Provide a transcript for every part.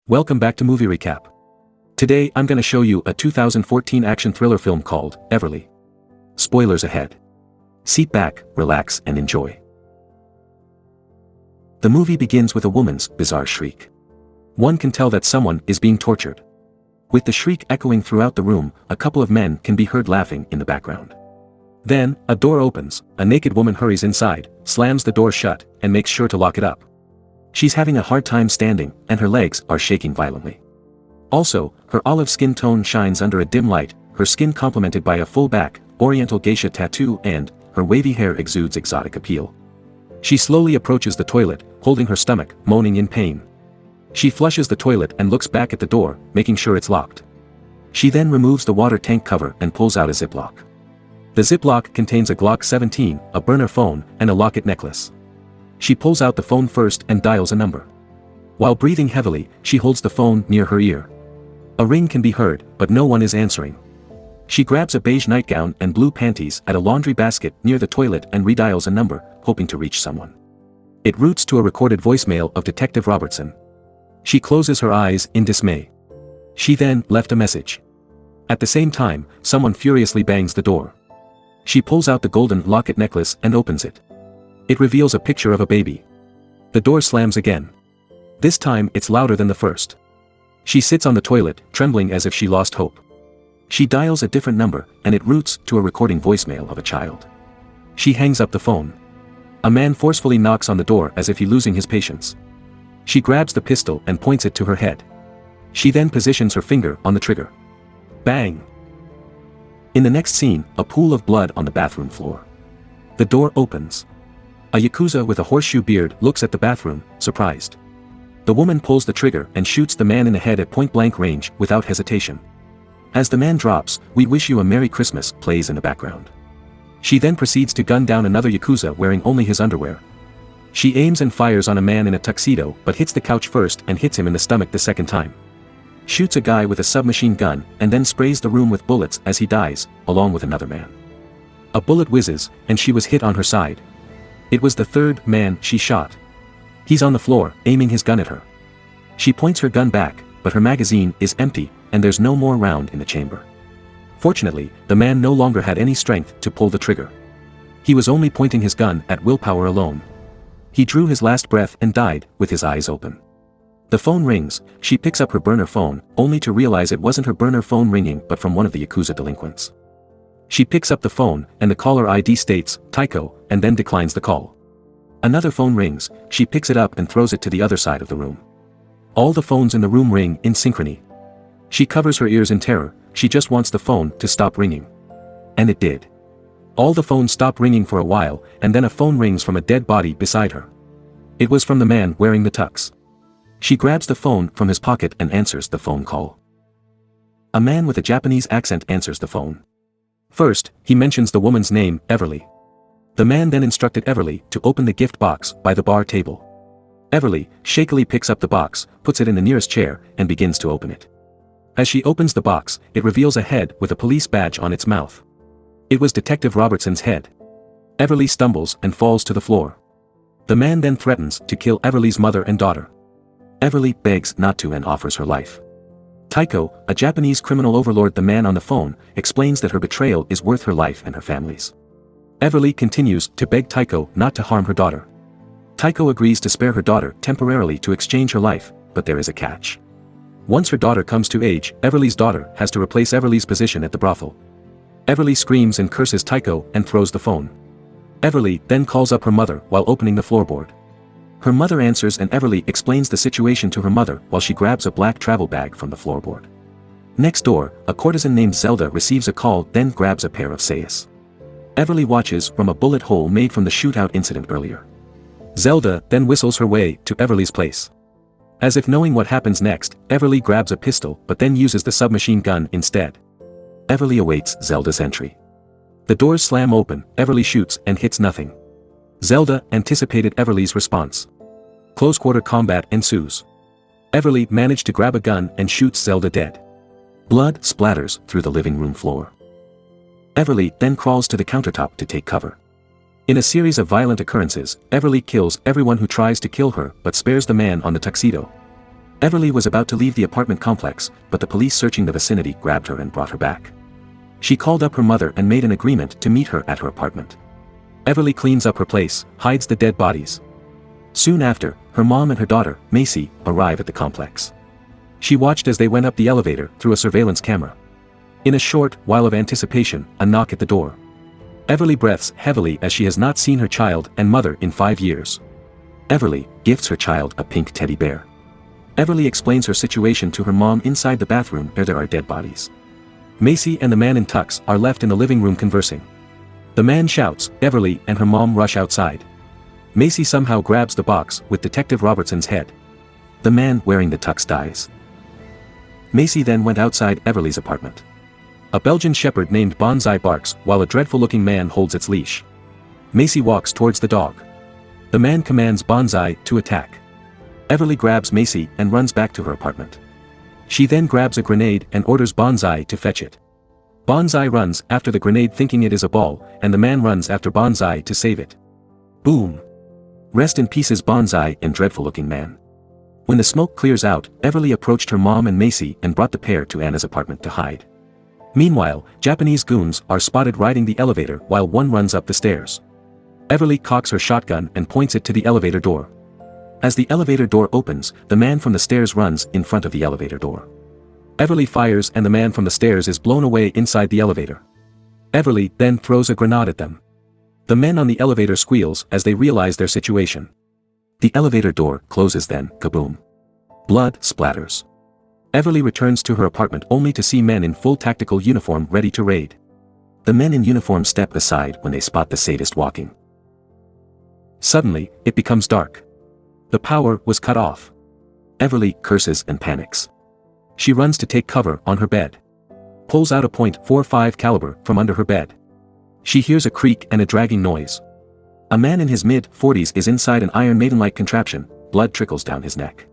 Welcome back to Movie Recap. Today I'm gonna show you a 2014 action thriller film called Everly. Spoilers ahead. Sit back, relax and enjoy. The movie begins with a woman's bizarre shriek. One can tell that someone is being tortured. With the shriek echoing throughout the room, a couple of men can be heard laughing in the background. Then, a door opens, a naked woman hurries inside, slams the door shut, and makes sure to lock it up. She's having a hard time standing, and her legs are shaking violently. Also, her olive skin tone shines under a dim light, her skin complemented by a full back, oriental geisha tattoo and, her wavy hair exudes exotic appeal. She slowly approaches the toilet, holding her stomach, moaning in pain. She flushes the toilet and looks back at the door, making sure it's locked. She then removes the water tank cover and pulls out a Ziploc. The Ziploc contains a Glock 17, a burner phone, and a locket necklace. She pulls out the phone first and dials a number. While breathing heavily, she holds the phone near her ear. A ring can be heard, but no one is answering. She grabs a beige nightgown and blue panties at a laundry basket near the toilet and redials a number, hoping to reach someone. It routes to a recorded voicemail of Detective Robertson. She closes her eyes in dismay. She then left a message. At the same time, someone furiously bangs the door. She pulls out the golden locket necklace and opens it. It reveals a picture of a baby. The door slams again. This time it's louder than the first. She sits on the toilet, trembling as if she lost hope. She dials a different number, and it routes to a recording voicemail of a child. She hangs up the phone. A man forcefully knocks on the door as if he's losing his patience. She grabs the pistol and points it to her head. She then positions her finger on the trigger. Bang! In the next scene, a pool of blood on the bathroom floor. The door opens. A Yakuza with a horseshoe beard looks at the bathroom, surprised. The woman pulls the trigger and shoots the man in the head at point-blank range without hesitation. As the man drops, "We Wish You a Merry Christmas" plays in the background. She then proceeds to gun down another Yakuza wearing only his underwear. She aims and fires on a man in a tuxedo but hits the couch first and hits him in the stomach the second time. Shoots a guy with a submachine gun and then sprays the room with bullets as he dies, along with another man. A bullet whizzes, and she was hit on her side. It was the third man she shot. He's on the floor, aiming his gun at her. She points her gun back, but her magazine is empty, and there's no more round in the chamber. Fortunately, the man no longer had any strength to pull the trigger. He was only pointing his gun at willpower alone. He drew his last breath and died, with his eyes open. The phone rings. She picks up her burner phone, only to realize it wasn't her burner phone ringing but from one of the Yakuza delinquents. She picks up the phone, and the caller ID states, Taiko, and then declines the call. Another phone rings. She picks it up and throws it to the other side of the room. All the phones in the room ring in synchrony. She covers her ears in terror. She just wants the phone to stop ringing. And it did. All the phones stop ringing for a while, and then a phone rings from a dead body beside her. It was from the man wearing the tux. She grabs the phone from his pocket and answers the phone call. A man with a Japanese accent answers the phone. First, he mentions the woman's name, Everly. The man then instructed Everly to open the gift box by the bar table. Everly shakily picks up the box, puts it in the nearest chair, and begins to open it. As she opens the box, it reveals a head with a police badge on its mouth. It was Detective Robertson's head. Everly stumbles and falls to the floor. The man then threatens to kill Everly's mother and daughter. Everly begs not to and offers her life. Taiko, a Japanese criminal overlord, the man on the phone, explains that her betrayal is worth her life and her family's. Everly continues to beg Taiko not to harm her daughter. Taiko agrees to spare her daughter temporarily to exchange her life, but there is a catch. Once her daughter comes to age, Everly's daughter has to replace Everly's position at the brothel. Everly screams and curses Taiko and throws the phone. Everly then calls up her mother while opening the floorboard. Her mother answers and Everly explains the situation to her mother while she grabs a black travel bag from the floorboard. Next door, a courtesan named Zelda receives a call, then grabs a pair of sayas. Everly watches from a bullet hole made from the shootout incident earlier. Zelda then whistles her way to Everly's place. As if knowing what happens next, Everly grabs a pistol but then uses the submachine gun instead. Everly awaits Zelda's entry. The doors slam open, Everly shoots and hits nothing. Zelda anticipated Everly's response. Close-quarter combat ensues. Everly managed to grab a gun and shoots Zelda dead. Blood splatters through the living room floor. Everly then crawls to the countertop to take cover. In a series of violent occurrences, Everly kills everyone who tries to kill her but spares the man on the tuxedo. Everly was about to leave the apartment complex, but the police searching the vicinity grabbed her and brought her back. She called up her mother and made an agreement to meet her at her apartment. Everly cleans up her place, hides the dead bodies. Soon after, her mom and her daughter, Macy, arrive at the complex. She watched as they went up the elevator through a surveillance camera. In a short while of anticipation, a knock at the door. Everly breathes heavily as she has not seen her child and mother in 5 years. Everly gifts her child a pink teddy bear. Everly explains her situation to her mom inside the bathroom where there are dead bodies. Macy and the man in tux are left in the living room conversing. The man shouts, Everly and her mom rush outside. Macy somehow grabs the box with Detective Robertson's head. The man wearing the tux dies. Macy then went outside Everly's apartment. A Belgian shepherd named Bonsai barks while a dreadful-looking man holds its leash. Macy walks towards the dog. The man commands Bonsai to attack. Everly grabs Macy and runs back to her apartment. She then grabs a grenade and orders Bonsai to fetch it. Bonsai runs after the grenade thinking it is a ball, and the man runs after Bonsai to save it. Boom! Rest in pieces Bonsai and dreadful-looking man. When the smoke clears out, Everly approached her mom and Macy and brought the pair to Anna's apartment to hide. Meanwhile, Japanese goons are spotted riding the elevator while one runs up the stairs. Everly cocks her shotgun and points it to the elevator door. As the elevator door opens, the man from the stairs runs in front of the elevator door. Everly fires and the man from the stairs is blown away inside the elevator. Everly then throws a grenade at them. The men on the elevator squeals as they realize their situation. The elevator door closes then, kaboom. Blood splatters. Everly returns to her apartment only to see men in full tactical uniform ready to raid. The men in uniform step aside when they spot the sadist walking. Suddenly, it becomes dark. The power was cut off. Everly curses and panics. She runs to take cover on her bed. Pulls out a .45 caliber from under her bed. She hears a creak and a dragging noise. A man in his mid-40s is inside an Iron Maiden-like contraption, blood trickles down his neck.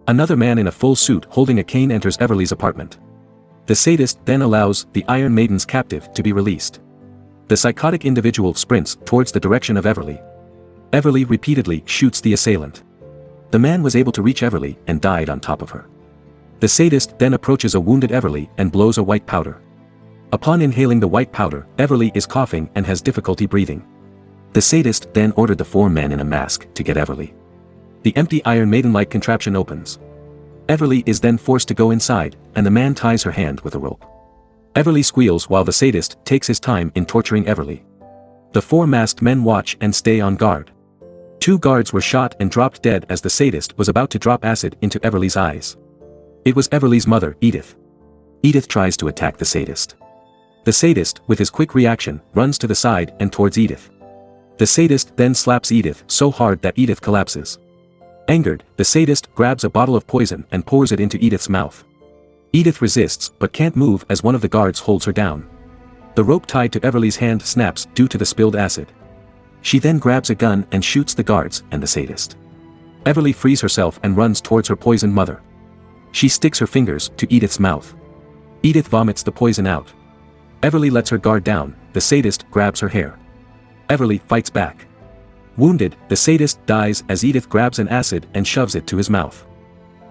Another man in a full suit holding a cane enters Everly's apartment. The sadist then allows the Iron Maiden's captive to be released. The psychotic individual sprints towards the direction of Everly. Everly repeatedly shoots the assailant. The man was able to reach Everly and died on top of her. The sadist then approaches a wounded Everly and blows a white powder. Upon inhaling the white powder, Everly is coughing and has difficulty breathing. The sadist then ordered the 4 men in a mask to get Everly. The empty Iron Maiden-like contraption opens. Everly is then forced to go inside, and the man ties her hand with a rope. Everly squeals while the sadist takes his time in torturing Everly. The 4 masked men watch and stay on guard. 2 guards were shot and dropped dead as the sadist was about to drop acid into Everly's eyes. It was Everly's mother, Edith. Edith tries to attack the sadist. The sadist, with his quick reaction, runs to the side and towards Edith. The sadist then slaps Edith so hard that Edith collapses. Angered, the sadist grabs a bottle of poison and pours it into Edith's mouth. Edith resists but can't move as one of the guards holds her down. The rope tied to Everly's hand snaps due to the spilled acid. She then grabs a gun and shoots the guards and the sadist. Everly frees herself and runs towards her poisoned mother. She sticks her fingers to Edith's mouth. Edith vomits the poison out. Everly lets her guard down, the sadist grabs her hair. Everly fights back. Wounded, the sadist dies as Edith grabs an acid and shoves it to his mouth.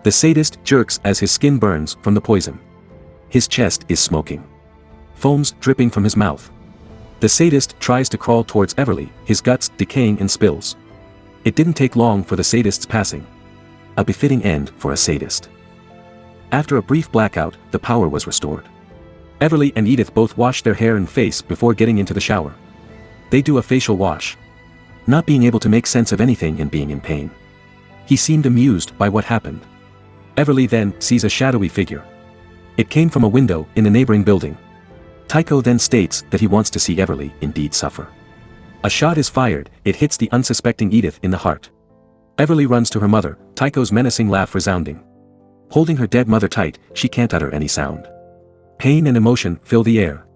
The sadist jerks as his skin burns from the poison. His chest is smoking. Foams dripping from his mouth. The sadist tries to crawl towards Everly, his guts decaying in spills. It didn't take long for the sadist's passing. A befitting end for a sadist. After a brief blackout, the power was restored. Everly and Edith both wash their hair and face before getting into the shower. They do a facial wash. Not being able to make sense of anything and being in pain. He seemed amused by what happened. Everly then sees a shadowy figure. It came from a window in the neighboring building. Tycho then states that he wants to see Everly indeed suffer. A shot is fired, it hits the unsuspecting Edith in the heart. Everly runs to her mother, Tycho's menacing laugh resounding. Holding her dead mother tight, she can't utter any sound. Pain and emotion fill the air.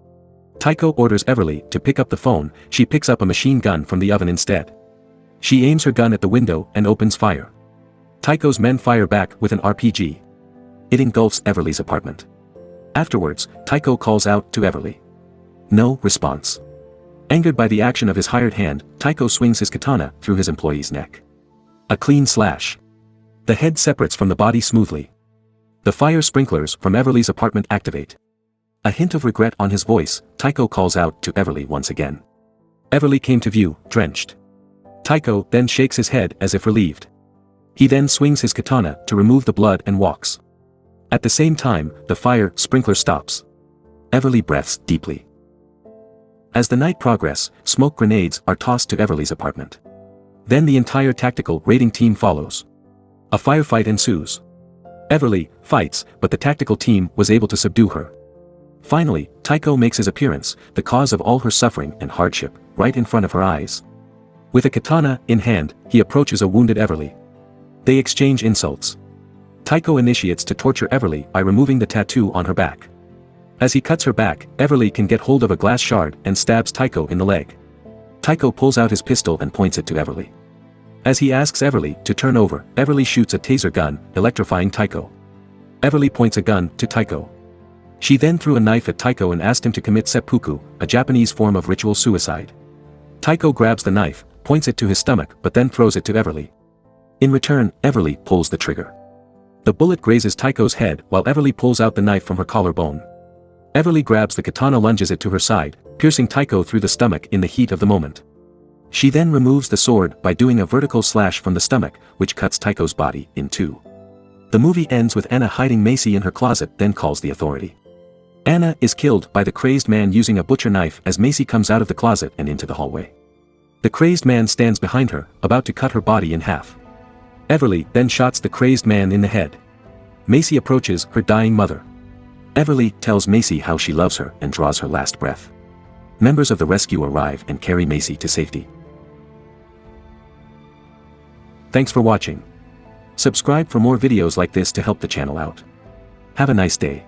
Tycho orders Everly to pick up the phone, she picks up a machine gun from the oven instead. She aims her gun at the window and opens fire. Tycho's men fire back with an RPG. It engulfs Everly's apartment. Afterwards, Tycho calls out to Everly. No response. Angered by the action of his hired hand, Tycho swings his katana through his employee's neck. A clean slash. The head separates from the body smoothly. The fire sprinklers from Everly's apartment activate. A hint of regret on his voice, Tycho calls out to Everly once again. Everly came to view, drenched. Tycho then shakes his head as if relieved. He then swings his katana to remove the blood and walks. At the same time, the fire sprinkler stops. Everly breathes deeply. As the night progresses, smoke grenades are tossed to Everly's apartment. Then the entire tactical raiding team follows. A firefight ensues. Everly fights, but the tactical team was able to subdue her. Finally, Tycho makes his appearance, the cause of all her suffering and hardship, right in front of her eyes. With a katana in hand, he approaches a wounded Everly. They exchange insults. Tycho initiates to torture Everly by removing the tattoo on her back. As he cuts her back, Everly can get hold of a glass shard and stabs Tycho in the leg. Tycho pulls out his pistol and points it to Everly. As he asks Everly to turn over, Everly shoots a taser gun, electrifying Tycho. Everly points a gun to Tycho. She then threw a knife at Tycho and asked him to commit seppuku, a Japanese form of ritual suicide. Tycho grabs the knife, points it to his stomach but then throws it to Everly. In return, Everly pulls the trigger. The bullet grazes Tycho's head while Everly pulls out the knife from her collarbone. Everly grabs the katana, lunges it to her side, piercing Tycho through the stomach in the heat of the moment. She then removes the sword by doing a vertical slash from the stomach, which cuts Tycho's body in two. The movie ends with Anna hiding Macy in her closet, then calls the authority. Anna is killed by the crazed man using a butcher knife as Macy comes out of the closet and into the hallway. The crazed man stands behind her, about to cut her body in half. Everly then shots the crazed man in the head. Macy approaches her dying mother. Everly tells Macy how she loves her and draws her last breath. Members of the rescue arrive and carry Macy to safety. Thanks for watching. Subscribe for more videos like this to help the channel out. Have a nice day.